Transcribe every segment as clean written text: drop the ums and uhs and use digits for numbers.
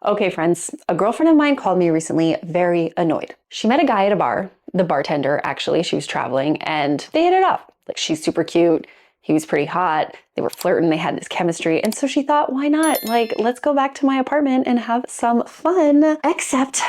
Okay, friends, a girlfriend of mine called me recently very annoyed. She met a guy at a bar, the bartender actually, she was traveling, and they hit it off. Like, she's super cute, he was pretty hot, they were flirting, they had this chemistry, and so she thought, why not? Like, let's go back to my apartment and have some fun. Except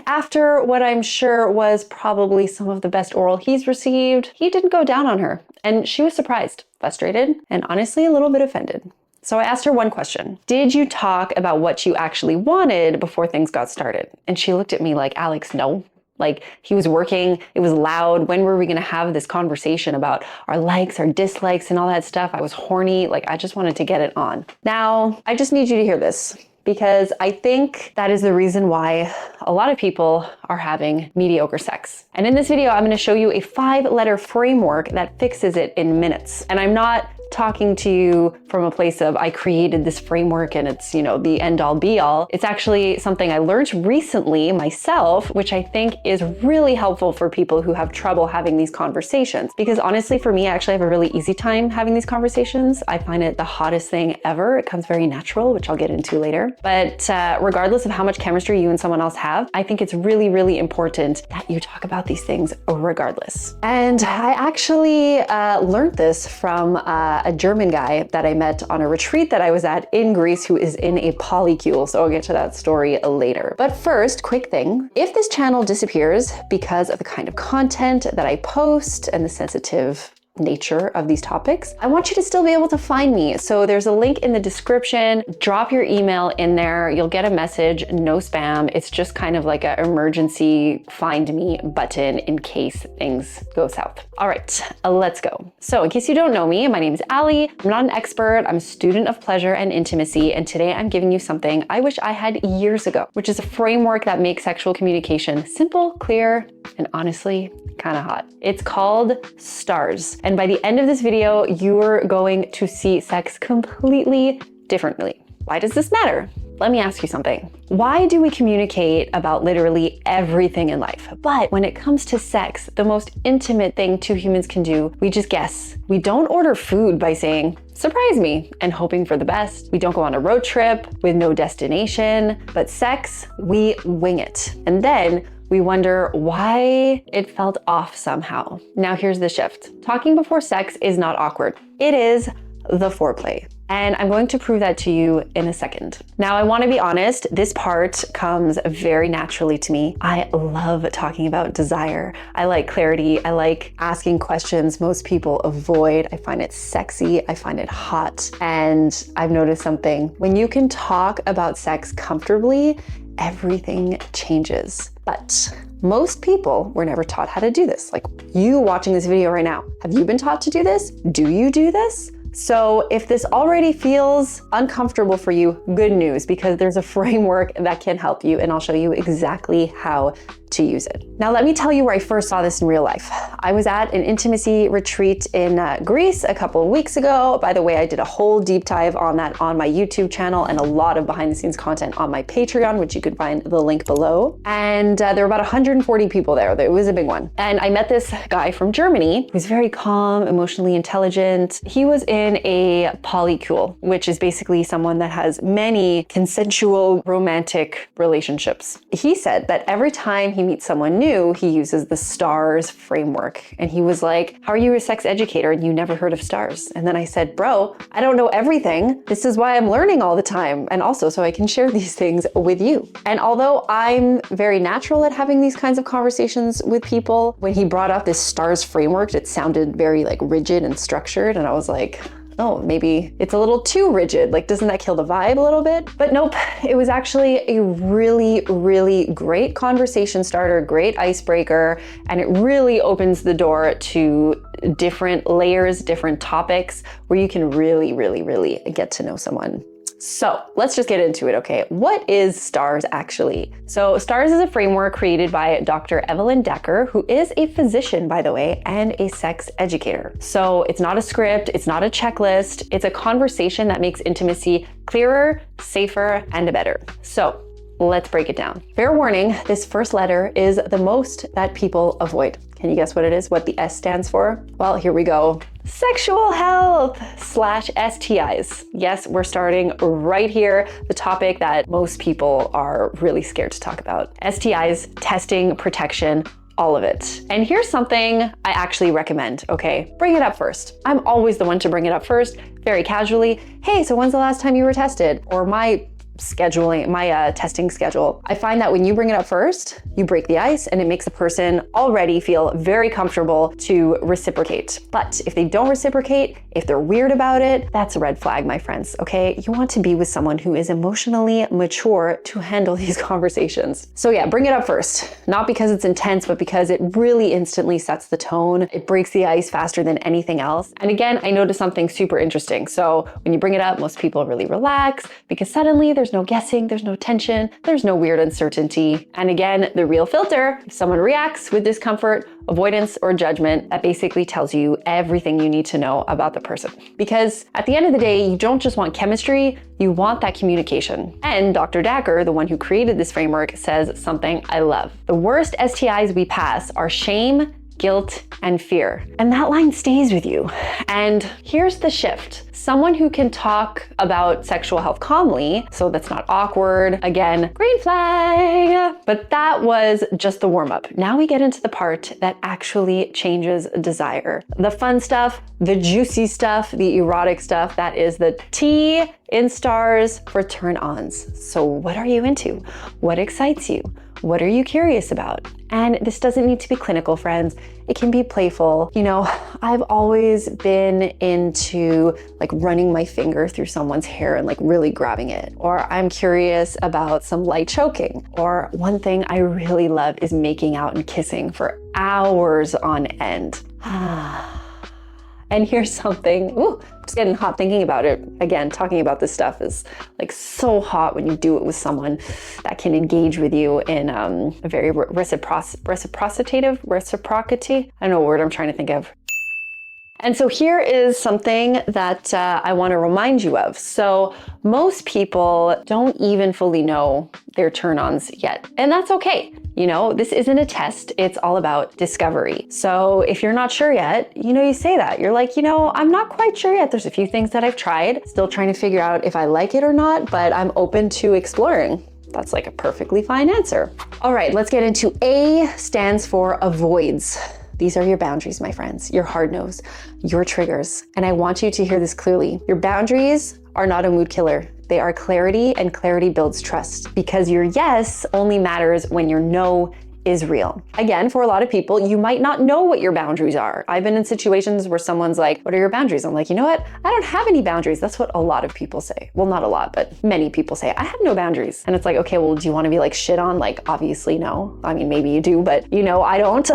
after what I'm sure was probably some of the best oral he's received, he didn't go down on her, and she was surprised, frustrated, and honestly a little bit offended. So I asked her one question. Did you talk about what you actually wanted before things got started? And she looked at me like, Alex, no. Like, he was working, it was loud. When were we gonna have this conversation about our likes, our dislikes, and all that stuff? I was horny, like I just wanted to get it on. Now, I just need you to hear this, because I think that is the reason why a lot of people are having mediocre sex. And in this video, I'm gonna show you a 5-letter framework that fixes it in minutes. And I'm not talking to you from a place of I created this framework and it's, the end all be all. It's actually something I learned recently myself, which I think is really helpful for people who have trouble having these conversations. Because honestly, for me, I actually have a really easy time having these conversations. I find it the hottest thing ever. It comes very natural, which I'll get into later. But regardless of how much chemistry you and someone else have, I think it's really, really important that you talk about these things regardless. And I actually learned this from a German guy that I met on a retreat that I was at in Greece who is in a polycule, so I'll get to that story later. But first, quick thing, if this channel disappears because of the kind of content that I post and the sensitive nature of these topics, I want you to still be able to find me. So there's a link in the description, drop your email in there, you'll get a message, no spam. It's just kind of like an emergency find me button in case things go south. All right, let's go. So in case you don't know me, my name is Ali. I'm not an expert, I'm a student of pleasure and intimacy, and today I'm giving you something I wish I had years ago, which is a framework that makes sexual communication simple, clear, and honestly, kind of hot. It's called STARS. And by the end of this video, you're going to see sex completely differently. Why does this matter? Let me ask you something. Why do we communicate about literally everything in life? But when it comes to sex, the most intimate thing two humans can do, we just guess. We don't order food by saying, surprise me, and hoping for the best. We don't go on a road trip with no destination, but sex, we wing it. And then we wonder why it felt off somehow. Now here's the shift. Talking before sex is not awkward. It is the foreplay. And I'm going to prove that to you in a second. Now, I want to be honest, this part comes very naturally to me. I love talking about desire. I like clarity. I like asking questions most people avoid. I find it sexy. I find it hot. And I've noticed something. When you can talk about sex comfortably, everything changes. But most people were never taught how to do this. Like you watching this video right now, have you been taught to do this? Do you do this? So if this already feels uncomfortable for you, good news, because there's a framework that can help you, and I'll show you exactly how to use it. Now, let me tell you where I first saw this in real life. I was at an intimacy retreat in Greece a couple of weeks ago. By the way, I did a whole deep dive on that on my YouTube channel and a lot of behind the scenes content on my Patreon, which you can find the link below. And there were about 140 people there. It was a big one. And I met this guy from Germany who's very calm, emotionally intelligent. He was in a polycule, which is basically someone that has many consensual romantic relationships. He said that every time he meets someone new, he uses the STARS framework. And he was like, how are you a sex educator and you never heard of STARS? And then I said, bro, I don't know everything. This is why I'm learning all the time. And also so I can share these things with you. And although I'm very natural at having these kinds of conversations with people, when he brought up this STARS framework, it sounded very like rigid and structured. And I was like, oh, maybe it's a little too rigid. Like, doesn't that kill the vibe a little bit? But nope, it was actually a really, really great conversation starter, great icebreaker, and it really opens the door to different layers, different topics where you can really, really, really get to know someone. So let's just get into it, okay? What is STARS actually? So STARS is a framework created by Dr. Evelyn Decker, who is a physician, by the way, and a sex educator. So it's not a script, it's not a checklist, it's a conversation that makes intimacy clearer, safer, and better. So let's break it down. Fair warning, this first letter is the most that people avoid. Can you guess what it is? What the S stands for? Well, here we go. Sexual health / STIs. Yes, we're starting right here. The topic that most people are really scared to talk about. STIs, testing, protection, all of it. And here's something I actually recommend, okay? Bring it up first. I'm always the one to bring it up first, very casually. Hey, so when's the last time you were tested? Or my testing schedule. I find that when you bring it up first, you break the ice and it makes the person already feel very comfortable to reciprocate. But if they don't reciprocate, if they're weird about it, that's a red flag, my friends, okay? You want to be with someone who is emotionally mature to handle these conversations. So yeah, bring it up first. Not because it's intense, but because it really instantly sets the tone. It breaks the ice faster than anything else. And again, I noticed something super interesting. So when you bring it up, most people really relax because suddenly there's no guessing, there's no tension, there's no weird uncertainty. And again, the real filter, if someone reacts with discomfort, avoidance, or judgment, that basically tells you everything you need to know about the person. Because at the end of the day, you don't just want chemistry, you want that communication. And Dr. Decker, the one who created this framework, says something I love. The worst STIs we pass are shame, guilt, and fear. And that line stays with you. And here's the shift. Someone who can talk about sexual health calmly, so that's not awkward, again, green flag. But that was just the warm-up. Now we get into the part that actually changes desire. The fun stuff, the juicy stuff, the erotic stuff, that is the T in stars for turn-ons. So what are you into? What excites you? What are you curious about? And this doesn't need to be clinical, friends. It can be playful. You know, I've always been into like running my finger through someone's hair and like really grabbing it. Or I'm curious about some light choking. Or one thing I really love is making out and kissing for hours on end. And here's something, ooh, just getting hot thinking about it. Again, talking about this stuff is like so hot when you do it with someone that can engage with you in a very reciprocity. I don't know what word I'm trying to think of. And so here is something that I want to remind you of. So most people don't even fully know their turn-ons yet, and that's okay. You know, this isn't a test, it's all about discovery. So if you're not sure yet, you say that. You're like, I'm not quite sure yet. There's a few things that I've tried, still trying to figure out if I like it or not, but I'm open to exploring. That's like a perfectly fine answer. All right, let's get into A stands for avoids. These are your boundaries, my friends, your hard nose, your triggers. And I want you to hear this clearly. Your boundaries are not a mood killer. They are clarity, and clarity builds trust, because your yes only matters when your no is real. Again, for a lot of people, you might not know what your boundaries are. I've been in situations where someone's like, what are your boundaries? I'm like, you know what? I don't have any boundaries. That's what a lot of people say. Well, not a lot, but many people say, I have no boundaries. And it's like, okay, well, do you want to be like shit on? Like, obviously no. I mean, maybe you do, but I don't.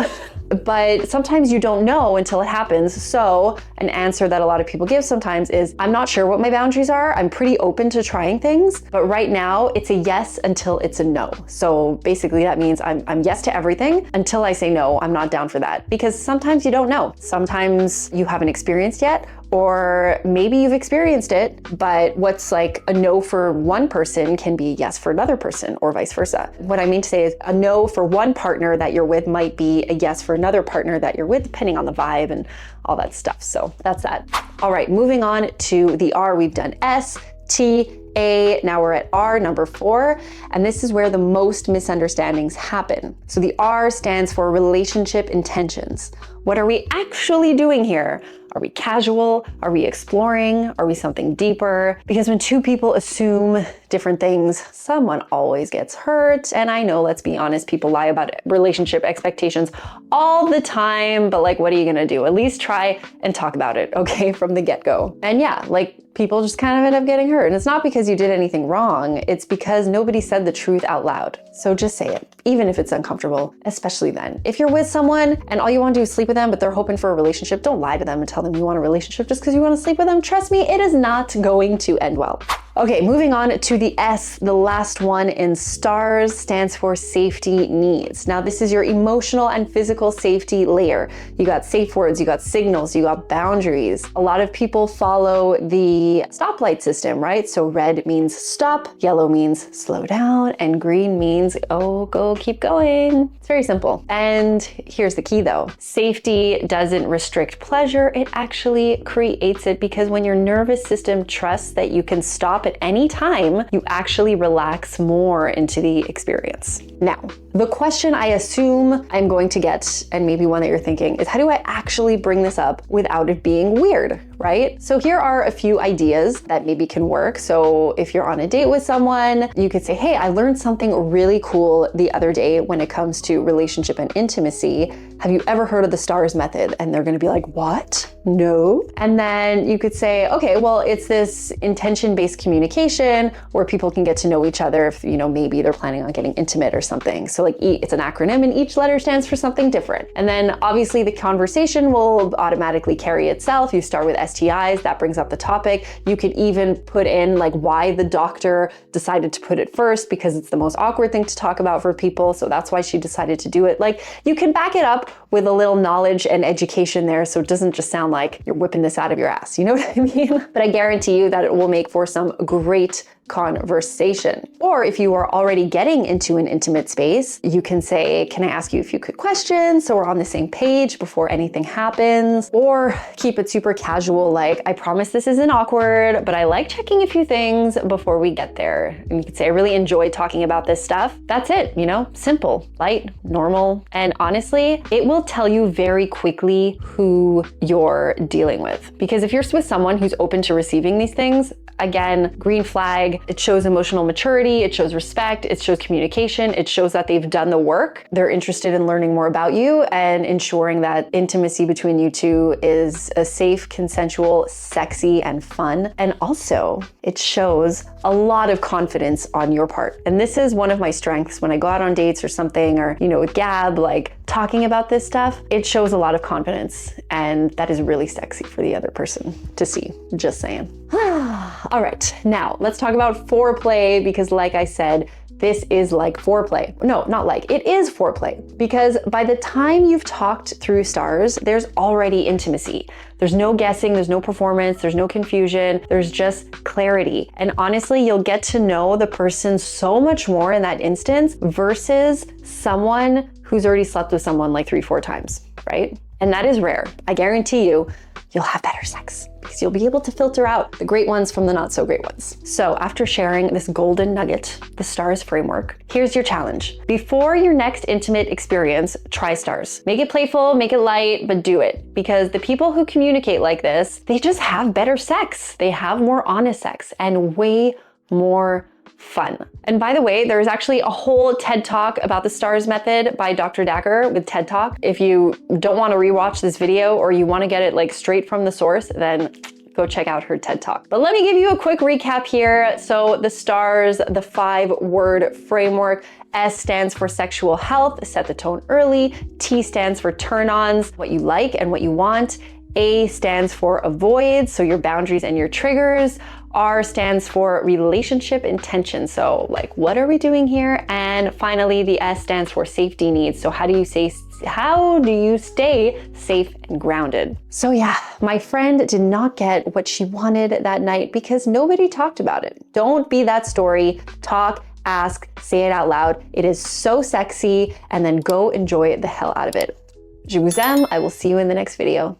But sometimes you don't know until it happens. So an answer that a lot of people give sometimes is, I'm not sure what my boundaries are. I'm pretty open to trying things, but right now it's a yes until it's a no. So basically that means I'm yes to everything until I say no, I'm not down for that. Because sometimes you don't know. Sometimes you haven't experienced yet, or maybe you've experienced it, but what's like a no for one person can be yes for another person, or vice versa. What I mean to say is a no for one partner that you're with might be a yes for another partner that you're with, depending on the vibe and all that stuff. So that's that. All right, moving on to the R. We've done S, T, A, now we're at R, number 4, and this is where the most misunderstandings happen. So the R stands for relationship intentions. What are we actually doing here? Are we casual? Are we exploring? Are we something deeper? Because when two people assume different things, someone always gets hurt. And I know, let's be honest, people lie about relationship expectations all the time, but like, what are you gonna do? At least try and talk about it, okay, from the get-go. And yeah, like, people just kind of end up getting hurt. And it's not because you did anything wrong, it's because nobody said the truth out loud. So just say it, even if it's uncomfortable, especially then. If you're with someone and all you want to do is sleep with them, but they're hoping for a relationship, don't lie to them and tell them you want a relationship just because you want to sleep with them. Trust me, it is not going to end well. Okay, moving on to the S, the last one in STARS stands for safety needs. Now, this is your emotional and physical safety layer. You got safe words, you got signals, you got boundaries. A lot of people follow the stoplight system, right? So red means stop, yellow means slow down, and green means, oh, go, keep going. It's very simple. And here's the key though. Safety doesn't restrict pleasure, it actually creates it, because when your nervous system trusts that you can stop at any time, you actually relax more into the experience. Now, the question I assume I'm going to get, and maybe one that you're thinking, is how do I actually bring this up without it being weird, right? So here are a few ideas that maybe can work. So if you're on a date with someone, you could say, hey, I learned something really cool the other day when it comes to relationship and intimacy. Have you ever heard of the STARS method? And they're gonna be like, what? No. And then you could say, okay, well, it's this intention-based communication where people can get to know each other if, maybe they're planning on getting intimate or something. So like it's an acronym and each letter stands for something different. And then obviously the conversation will automatically carry itself. You start with STIs, that brings up the topic. You could even put in like why the doctor decided to put it first, because it's the most awkward thing to talk about for people. So that's why she decided to do it. Like you can back it up with a little knowledge and education there, so it doesn't just sound like you're whipping this out of your ass, you know what I mean? But I guarantee you that it will make for some great conversation. Or if you are already getting into an intimate space, you can say, can I ask you a few quick questions so we're on the same page before anything happens? Or keep it super casual, like, I promise this isn't awkward, but I like checking a few things before we get there. And you could say, I really enjoy talking about this stuff. That's it, simple, light, normal. And honestly, it will tell you very quickly who you're dealing with. Because if you're with someone who's open to receiving these things, again, green flag, it shows emotional maturity, it shows respect, it shows communication, it shows that they've done the work. They're interested in learning more about you and ensuring that intimacy between you two is a safe, consensual, sexy, and fun. And also, it shows a lot of confidence on your part. And this is one of my strengths when I go out on dates or something, or, with Gab, like talking about this stuff, it shows a lot of confidence. And that is really sexy for the other person to see, just saying. All right, now let's talk about foreplay, because like I said, this is like foreplay. No, not like, it is foreplay, because by the time you've talked through STARS, there's already intimacy. There's no guessing, there's no performance, there's no confusion, there's just clarity. And honestly, you'll get to know the person so much more in that instance versus someone who's already slept with someone like 3-4 times, right? And that is rare. I guarantee you, you'll have better sex because you'll be able to filter out the great ones from the not so great ones. So after sharing this golden nugget, the STARS framework, here's your challenge. Before your next intimate experience, try STARS. Make it playful, make it light, but do it. Because the people who communicate like this, they just have better sex. They have more honest sex and way more fun. And by the way, there's actually a whole TED Talk about the STARS method by Dr. Decker with TED Talk. If you don't want to rewatch this video or you want to get it like straight from the source, then go check out her TED Talk. But let me give you a quick recap here. So the STARS, the 5-word framework. S stands for sexual health, set the tone early. T stands for turn-ons, what you like and what you want. A stands for avoid, so your boundaries and your triggers. R stands for relationship intention, so like what are we doing here? And finally, the S stands for safety needs. So how do you stay safe and grounded? So yeah, my friend did not get what she wanted that night because nobody talked about it. Don't be that story. Talk, ask, say it out loud. It is so sexy, and then go enjoy the hell out of it. Je vous aime. I will see you in the next video.